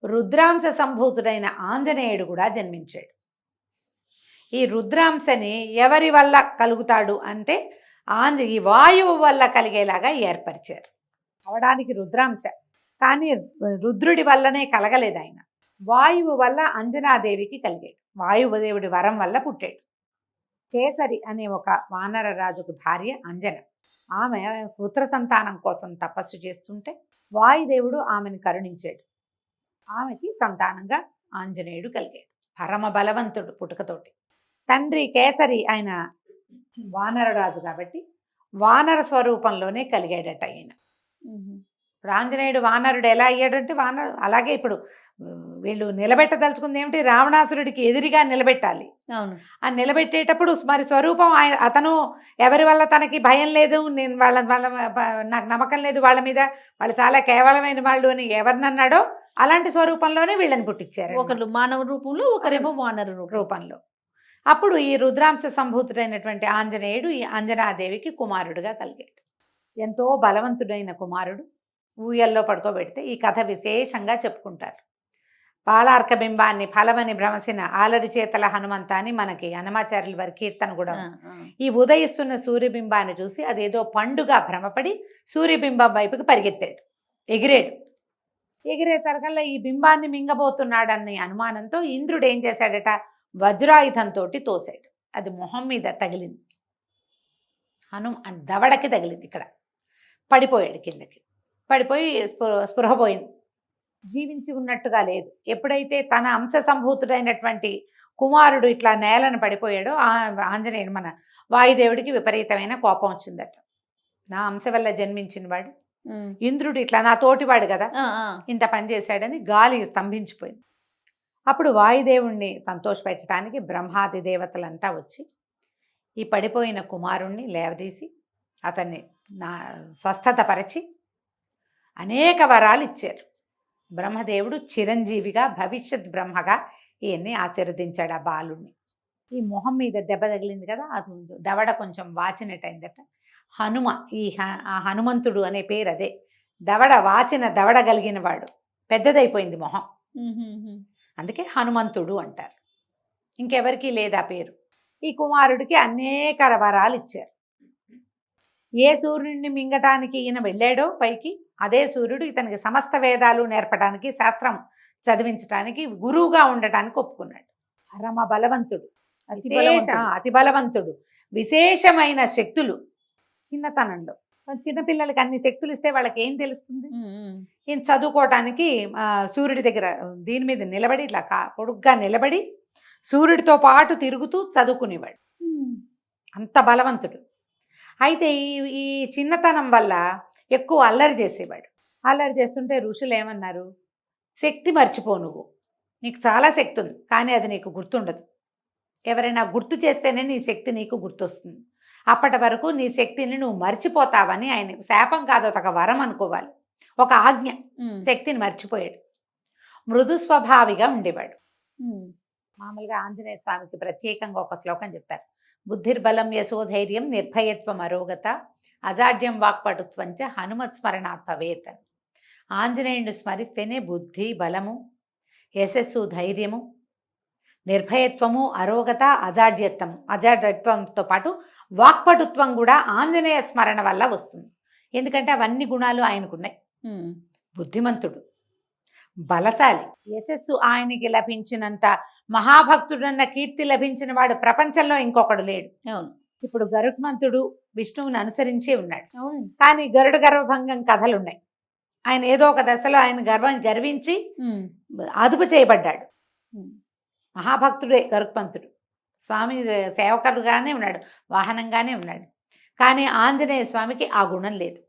రుద్రాంశ సంభూతుడైన ఆంజనేయుడు కూడా జన్మించాడు. ఈ రుద్రాంశని ఎవరి వల్ల కలుగుతాడు అంటే ఈ వాయువు వల్ల కలిగేలాగా ఏర్పరిచారు. అవడానికి రుద్రాంశ, కానీ రుద్రుడి వల్లనే కలగలేదు ఆయన. వాయువు వల్ల అంజనాదేవికి కలిగాడు. వాయుదేవుడి వరం వల్ల పుట్టాడు. కేసరి అనే ఒక వానర రాజుకు భార్య అంజన. ఆమె పుత్ర సంతానం కోసం తపస్సు చేస్తుంటే వాయుదేవుడు ఆమెను కరుణించాడు. ఆమెకి సంతానంగా ఆంజనేయుడు కలిగాడు. పరమ బలవంతుడు పుట్టుకతోటి. తండ్రి కేసరి ఆయన వానరరాజు కాబట్టి వానర స్వరూపంలోనే కలిగాడట ఆయన. ఇప్పుడు ఆంజనేయుడు వానరుడు ఎలా అయ్యాడంటే అలాగే ఇప్పుడు వీళ్ళు నిలబెట్టదలుచుకుంది ఏమిటి, రావణాసురుడికి ఎదురుగా నిలబెట్టాలి. అవును. ఆ నిలబెట్టేటప్పుడు మరి స్వరూపం అతను ఎవరి వల్ల తనకి భయం లేదు, నేను వాళ్ళ నాకు నమ్మకం లేదు వాళ్ళ మీద, వాళ్ళు చాలా కేవలమైన వాళ్ళు అని ఎవరినన్నాడో అలాంటి స్వరూపంలోనే వీళ్ళని పుట్టించారు. ఒకరు మానవ రూపంలో, ఒకరేమో వానర రూపంలో. అప్పుడు ఈ రుద్రాంశ సంభూతుడైనటువంటి ఆంజనేయుడు ఈ అంజనాదేవికి కుమారుడుగా కలిగాడు. ఎంతో బలవంతుడైన కుమారుడు. ఊయల్లో పడుకోబెడితే ఈ కథ విశేషంగా చెప్పుకుంటారు. పాలార్క బింబాన్ని ఫలమని భ్రమసిన ఆలరి చేతల హనుమంత అని మనకి హనుమాచార్యుల వారి కీర్తన కూడా. ఈ ఉదయిస్తున్న సూర్యబింబాన్ని చూసి అదేదో పండుగ భ్రమపడి సూర్యబింబం వైపుకి పరిగెత్తాడు, ఎగిరాడు. ఎగిరేసరికల్లా ఈ బింబాన్ని మింగబోతున్నాడన్న అనుమానంతో ఇంద్రుడు ఏం చేశాడట, వజ్రాయుధంతో తోశాడు. అది మొహం మీద తగిలింది, దవడకి తగిలింది. ఇక్కడ పడిపోయాడు, కిందకి పడిపోయి స్పృహ పోయింది. జీవించి ఉన్నట్టుగా లేదు. ఎప్పుడైతే తన అంశ సంభూతుడైనటువంటి కుమారుడు ఇట్లా నేలను పడిపోయాడో ఆంజనేయుడు మన వాయుదేవుడికి విపరీతమైన కోపం వచ్చిందట. నా అంశ వల్ల జన్మించిన వాడు ఇంద్రుడు ఇట్లా నా తోటివాడు కదా ఇంత పని చేశాడని గాలి స్తంభించిపోయింది. అప్పుడు వాయుదేవుణ్ణి సంతోషపెట్టడానికి బ్రహ్మాది దేవతలంతా వచ్చి ఈ పడిపోయిన కుమారుణ్ణి లేవదీసి అతన్ని స్వస్థత పరిచి అనేక వరాలు ఇచ్చారు. బ్రహ్మదేవుడు చిరంజీవిగా భవిష్యత్ బ్రహ్మగా ఈయన్ని ఆశీర్వదించాడు ఆ బాలుణ్ణి. ఈ మొహం మీద దెబ్బ తగిలింది కదా, అది దవడ కొంచెం వాచినట్టయిందట. హనుమ, ఆ హనుమంతుడు అనే పేరు అదే. వాచిన దవడ కలిగిన వాడు, పెద్దదైపోయింది మొహం, అందుకే హనుమంతుడు అంటారు. ఇంకెవరికి లేదా పేరు. ఈ కుమారుడికి అనేక వరాలు ఇచ్చారు. ఏ సూర్యుడిని మింగటానికి ఈయన వెళ్ళాడో పైకి, అదే సూర్యుడు ఇతనికి సమస్త వేదాలు నేర్పడానికి, శాస్త్రం చదివించడానికి, గురువుగా ఉండటానికి ఒప్పుకున్నాడు. పరమ బలవంతుడు, అతి బలవంతుడు, విశేషమైన శక్తులు. చిన్నతనంలో చిన్నపిల్లలకి అన్ని శక్తులు ఇస్తే వాళ్ళకి ఏం తెలుస్తుంది. ఈయన చదువుకోవటానికి సూర్యుడి దగ్గర దీని మీద నిలబడి ఇట్లా పొడుగ్గా నిలబడి సూర్యుడితో పాటు తిరుగుతూ చదువుకునేవాడు. అంత బలవంతుడు. అయితే ఈ చిన్నతనం వల్ల ఎక్కువ అల్లరి చేసేవాడు. అల్లరి చేస్తుంటే ఋషులు ఏమన్నారు, శక్తి మర్చిపో, నువ్వు నీకు చాలా శక్తి ఉంది కానీ అది నీకు గుర్తుండదు. ఎవరైనా గుర్తు చేస్తేనే నీ శక్తి నీకు గుర్తొస్తుంది. అప్పటి వరకు నీ శక్తిని నువ్వు మర్చిపోతావని ఆయన శాపం కాదు, ఒక వరం అనుకోవాలి, ఒక ఆజ్ఞ. శక్తిని మర్చిపోయాడు. మృదు స్వభావిగా ఉండేవాడు. మామూలుగా ఆంజనేయ స్వామికి ప్రత్యేకంగా ఒక శ్లోకం చెప్తారు. బుద్ధిర్బలం యశోధైర్యం నిర్భయత్వం అరోగత అజాడ్యం వాక్పటుత్వంచ హనుమత్ స్మరణాత్ భవేత్. ఆంజనేయుడిని స్మరిస్తేనే బుద్ధి, బలము, యశస్సు, ధైర్యము, నిర్భయత్వము, అరోగత, అజాడ్యత్వంతో పాటు వాక్పటుత్వం కూడా ఆంజనేయ స్మరణ వల్ల వస్తుంది. ఎందుకంటే అవన్నీ గుణాలు ఆయనకున్నాయి. బుద్ధిమంతుడు, బలశాలి, యశస్సు ఆయనకి లభించినంత మహాభక్తుడన్న కీర్తి లభించిన వాడు ప్రపంచంలో ఇంకొకడు లేడు. అవును. ఇప్పుడు గరుత్మంతుడు విష్ణువుని అనుసరించే ఉన్నాడు. కానీ గరుడ గర్వభంగం కథలున్నాయి. ఆయన ఏదో ఒక దశలో ఆయన గర్వించి అదుపు చేయబడ్డాడు. మహాభక్తుడే గరుత్మంతుడు. స్వామి సేవకుడుగానే ఉన్నాడు, వాహనంగానే ఉన్నాడు. కానీ ఆంజనేయ స్వామికి ఆ గుణం లేదు.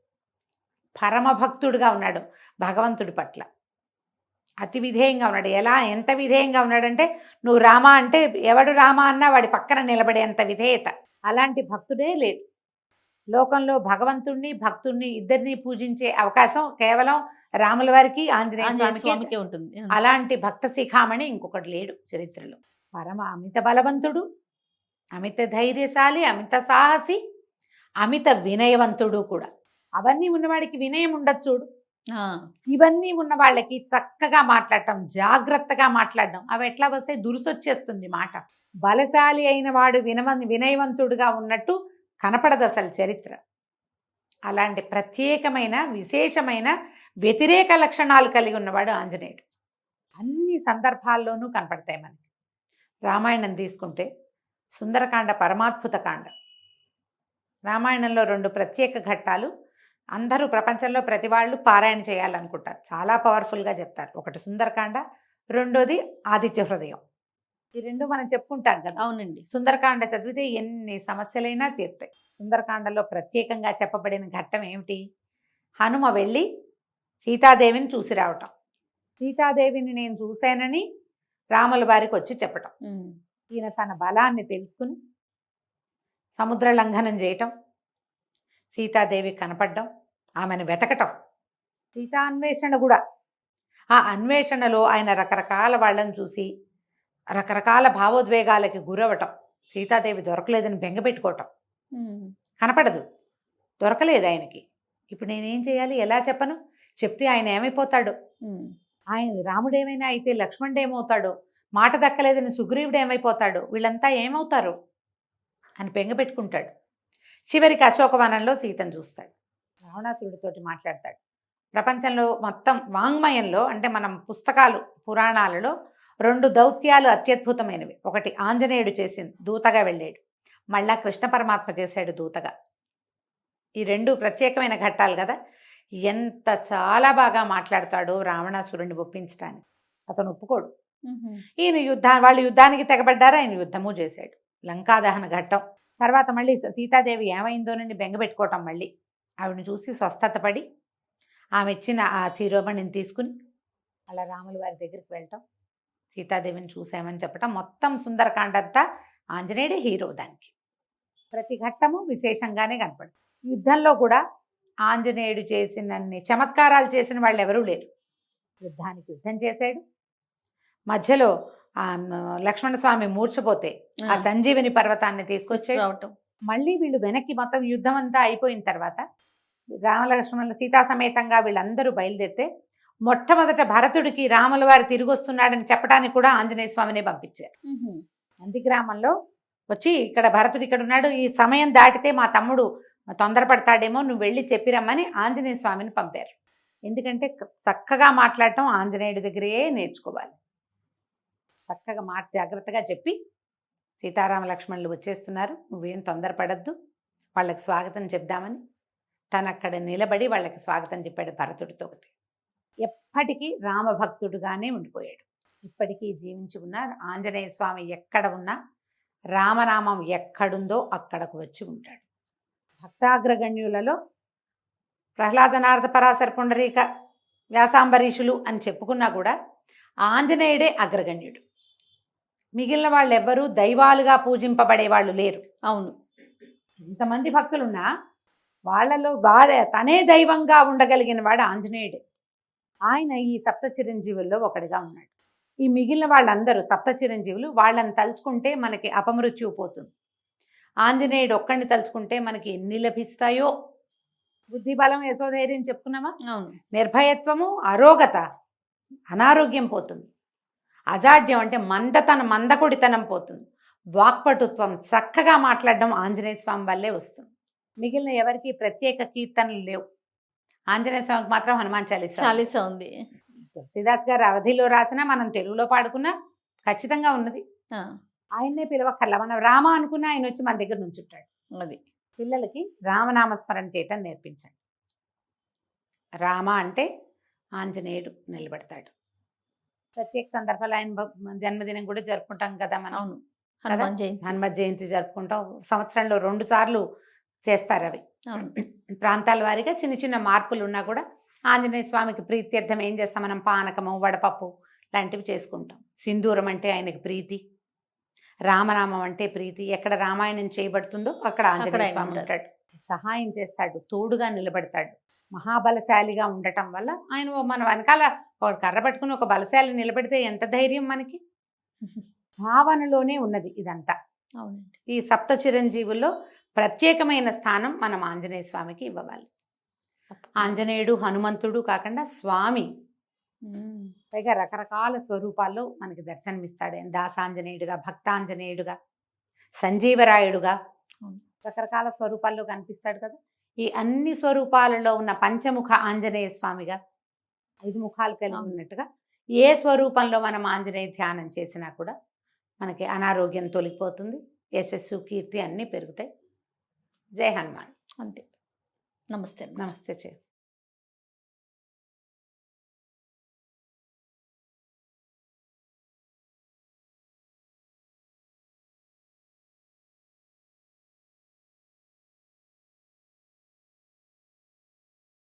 పరమభక్తుడుగా ఉన్నాడు భగవంతుడి పట్ల. అతి విధేయంగా ఉన్నాడు. ఎంత విధేయంగా ఉన్నాడంటే, నువ్వు రామ అంటే ఎవడు రామ అన్నా వాడి పక్కన నిలబడేంత విధేయత. అలాంటి భక్తుడే లేదు లోకంలో. భగవంతుణ్ణి భక్తుణ్ణి ఇద్దరిని పూజించే అవకాశం కేవలం రాముల వారికి, ఆంజనేయ స్వామికి ఉంటుంది. అలాంటి భక్త శిఖామణి ఇంకొకటి లేడు చరిత్రలో. పరమ అమిత బలవంతుడు, అమిత ధైర్యశాలి, అమిత సాహసి, అమిత వినయవంతుడు కూడా. అవన్నీ ఉన్నవాడికి వినయం ఉండదు చూడు. ఇవన్నీ ఉన్న వాళ్ళకి చక్కగా మాట్లాడటం, జాగ్రత్తగా మాట్లాడడం, అవి ఎట్లా వస్తే దురుసొచ్చేస్తుంది మాట. బలశాలి అయిన వాడు వినయవంతుడుగా ఉన్నట్టు కనపడదు అసలు చరిత్ర. అలాంటి ప్రత్యేకమైన విశేషమైన వ్యతిరేక లక్షణాలు కలిగి ఉన్నవాడు ఆంజనేయుడు. అన్ని సందర్భాల్లోనూ కనపడతాయి మనకి. రామాయణం తీసుకుంటే సుందరకాండ పరమాద్భుత కాండ. రామాయణంలో 2 ప్రత్యేక ఘట్టాలు అందరూ ప్రపంచంలో ప్రతి వాళ్ళు పారాయణ చేయాలనుకుంటారు. చాలా పవర్ఫుల్గా చెప్తారు. ఒకటి సుందరకాండ, రెండోది ఆదిత్య హృదయం. ఈ 2 మనం చెప్పుకుంటాం కదా. అవునండి. సుందరకాండ చదివితే ఎన్ని సమస్యలైనా తీరుతాయి. సుందరకాండలో ప్రత్యేకంగా చెప్పబడిన ఘట్టం ఏమిటి? హనుమ వెళ్ళి సీతాదేవిని చూసి రావటం. సీతాదేవిని నేను చూశానని రాముల వారికి వచ్చి చెప్పటం. ఈయన తన బలాన్ని తెలుసుకుని సముద్ర లంఘనం చేయటం, సీతాదేవి కనపడడం, ఆమెను వెతకటం, సీతాన్వేషణ కూడా. ఆ అన్వేషణలో ఆయన రకరకాల వాళ్ళని చూసి రకరకాల భావోద్వేగాలకి గురవటం. సీతాదేవి దొరకలేదని బెంగపెట్టుకోవటం. కనపడదు, దొరకలేదు ఆయనకి. ఇప్పుడు నేనేం చేయాలి, ఎలా చెప్పను? చెప్తే ఆయన ఏమైపోతాడు? ఆయన రాముడు ఏమైనా అయితే లక్ష్మణుడు ఏమవుతాడు? మాట దక్కలేదని సుగ్రీవుడు ఏమైపోతాడు? వీళ్ళంతా ఏమవుతారు అని బెంగపెట్టుకుంటాడు. చివరికి అశోకవనంలో సీతను చూస్తాడు. రావణాసురుడితోటి మాట్లాడతాడు. ప్రపంచంలో మొత్తం వాంగ్మయంలో అంటే మనం పుస్తకాలు పురాణాలలో 2 దౌత్యాలు అత్యద్భుతమైనవి. ఒకటి ఆంజనేయుడు చేసింది, దూతగా వెళ్ళాడు. మళ్ళా కృష్ణ పరమాత్మ చేశాడు దూతగా. ఈ 2 ప్రత్యేకమైన ఘట్టాలు కదా. ఎంత చాలా బాగా మాట్లాడతాడో రావణాసురుడిని ఒప్పించడానికి. అతను ఒప్పుకోడు. వాళ్ళు యుద్ధానికి తెగబడ్డారు, ఆయన యుద్ధము చేశాడు. లంకాదహన ఘట్టం తర్వాత మళ్ళీ సీతాదేవి ఏమైందోనని బెంగపెట్టుకోవటం. మళ్ళీ ఆవిడని చూసి స్వస్థత పడి ఆమె ఇచ్చిన ఆ శిరోమణిని తీసుకుని అలా రాముల వారి దగ్గరికి వెళ్ళటం, సీతాదేవిని చూసామని చెప్పటం. మొత్తం సుందరకాండ అంతా ఆంజనేయుడే హీరో. దానికి ప్రతి ఘట్టము విశేషంగానే కనపడు. యుద్ధంలో కూడా ఆంజనేయుడు చేసినన్ని చమత్కారాలు చేసిన వాళ్ళు ఎవరూ లేరు. యుద్ధానికి యుద్ధం చేశాడు. మధ్యలో లక్ష్మణస్వామి మూర్ఛపోతే ఆ సంజీవిని పర్వతాన్ని తీసుకొచ్చాడు. మళ్ళీ వీళ్ళు వెనక్కి మొత్తం యుద్ధం అంతా అయిపోయిన తర్వాత రామలక్ష్మణుల సీతా సమేతంగా వీళ్ళందరూ బయలుదేరితే మొట్టమొదట భరతుడికి రాముల వారు తిరిగి వస్తున్నాడని చెప్పడానికి కూడా ఆంజనేయ స్వామిని పంపించారు. నందిగ్రామంలో వచ్చి ఇక్కడ భరతుడు ఇక్కడ ఉన్నాడు, ఈ సమయం దాటితే మా తమ్ముడు తొందరపడతాడేమో, నువ్వు వెళ్ళి చెప్పిరమ్మని ఆంజనేయ స్వామిని పంపారు. ఎందుకంటే చక్కగా మాట్లాడటం ఆంజనేయుడి దగ్గరే నేర్చుకోవాలి. చక్కగా జాగ్రత్తగా చెప్పి సీతారామ లక్ష్మణులు వచ్చేస్తున్నారు, నువ్వేం తొందరపడద్దు, వాళ్ళకి స్వాగతం చెప్దామని తను అక్కడ నిలబడి వాళ్ళకి స్వాగతం చెప్పాడు భరతుడితో. ఎప్పటికీ రామభక్తుడుగానే ఉండిపోయాడు. ఇప్పటికీ జీవించి ఉన్న ఆంజనేయ స్వామి ఎక్కడ ఉన్నా రామనామం ఎక్కడుందో అక్కడకు వచ్చి ఉంటాడు. భక్తాగ్రగణ్యులలో ప్రహ్లాద నారద పరాశర పుండరీక వ్యాసాంబరీషులు అని చెప్పుకున్నా కూడా ఆంజనేయుడే అగ్రగణ్యుడు. మిగిలిన వాళ్ళు ఎవ్వరూ దైవాలుగా పూజింపబడే వాళ్ళు లేరు. అవును, ఇంతమంది భక్తులున్నా వాళ్ళలో తనే దైవంగా ఉండగలిగిన వాడు ఆంజనేయుడే. ఆయన ఈ సప్త చిరంజీవుల్లో ఒకటిగా ఉన్నాడు. ఈ మిగిలిన వాళ్ళందరూ సప్త చిరంజీవులు, వాళ్ళని తలుచుకుంటే మనకి అపమృత్యువు పోతుంది. ఆంజనేయుడు ఒక్కడిని తలుచుకుంటే మనకి ఎన్ని లభిస్తాయో. బుద్ధిబలం, యశోధైర్యం చెప్పుకున్నామా? అవును. నిర్భయత్వము, అరోగత, అనారోగ్యం పోతుంది. అజాడ్యం అంటే మందకొడితనం పోతుంది. వాక్పటుత్వం, చక్కగా మాట్లాడడం ఆంజనేయ స్వామి వల్లే వస్తుంది. మిగిలిన ఎవరికి ప్రత్యేక కీర్తనలు లేవు. ఆంజనేయ స్వామికి మాత్రం హనుమాన్ చాలీసా ఉంది. తులసీదాస్ గారు అవధిలో రాసినా మనం తెలుగులో పాడుకున్నా ఖచ్చితంగా ఉన్నది. ఆయన్నే పిలవక్కర్లా, మనం రామ అనుకున్నా ఆయన వచ్చి మన దగ్గర నుంచుంటాడు. అది పిల్లలకి రామనామస్మరణ చేయటం నేర్పించండి. రామ అంటే ఆంజనేయుడు నిలబడతాడు. ప్రత్యేక సందర్భాలు ఆయన జన్మదినం కూడా జరుపుకుంటాం కదా మనం. అవును, హనుమత్ జయంతి జరుపుకుంటాం. సంవత్సరంలో 2 సార్లు చేస్తారు. అవి ప్రాంతాల వారీగా చిన్న చిన్న మార్పులు ఉన్నా కూడా ఆంజనేయ స్వామికి ప్రీత్యర్థం ఏం చేస్తాం మనం? పానకము, వడపప్పు లాంటివి చేసుకుంటాం. సింధూరం అంటే ఆయనకి ప్రీతి, రామనామం అంటే ప్రీతి. ఎక్కడ రామాయణం చేయబడుతుందో అక్కడ ఆంజనేయ స్వామి ఉంటాడు, సహాయం చేస్తాడు, తోడుగా నిలబడతాడు. మహాబలశాలిగా ఉండటం వల్ల ఆయన మన వెనకాల ఒక కర్ర పట్టుకుని ఒక బలశాలి నిలబడితే ఎంత ధైర్యం మనకి. భావనలోనే ఉన్నది ఇదంతా. అవునండి. ఈ సప్త చిరంజీవుల్లో ప్రత్యేకమైన స్థానం మనం ఆంజనేయ స్వామికి ఇవ్వాలి. ఆంజనేయుడు, హనుమంతుడు కాకుండా స్వామి పైగా రకరకాల స్వరూపాల్లో మనకి దర్శనమిస్తాడు. దాసాంజనేయుడుగా, భక్తాంజనేయుడుగా, సంజీవరాయుడుగా రకరకాల స్వరూపాల్లో కనిపిస్తాడు కదా. ఈ అన్ని స్వరూపాలలో ఉన్న పంచముఖ ఆంజనేయ స్వామిగా 5 ముఖాలు కలిగి ఉన్నట్టుగా ఏ స్వరూపంలో మనం ఆంజనేయ ధ్యానం చేసినా కూడా మనకి అనారోగ్యం తొలగిపోతుంది, యశస్సు కీర్తి అన్నీ పెరుగుతాయి. జై హనుమాన్. అంతే. నమస్తే. నమస్తే చెయ్యి.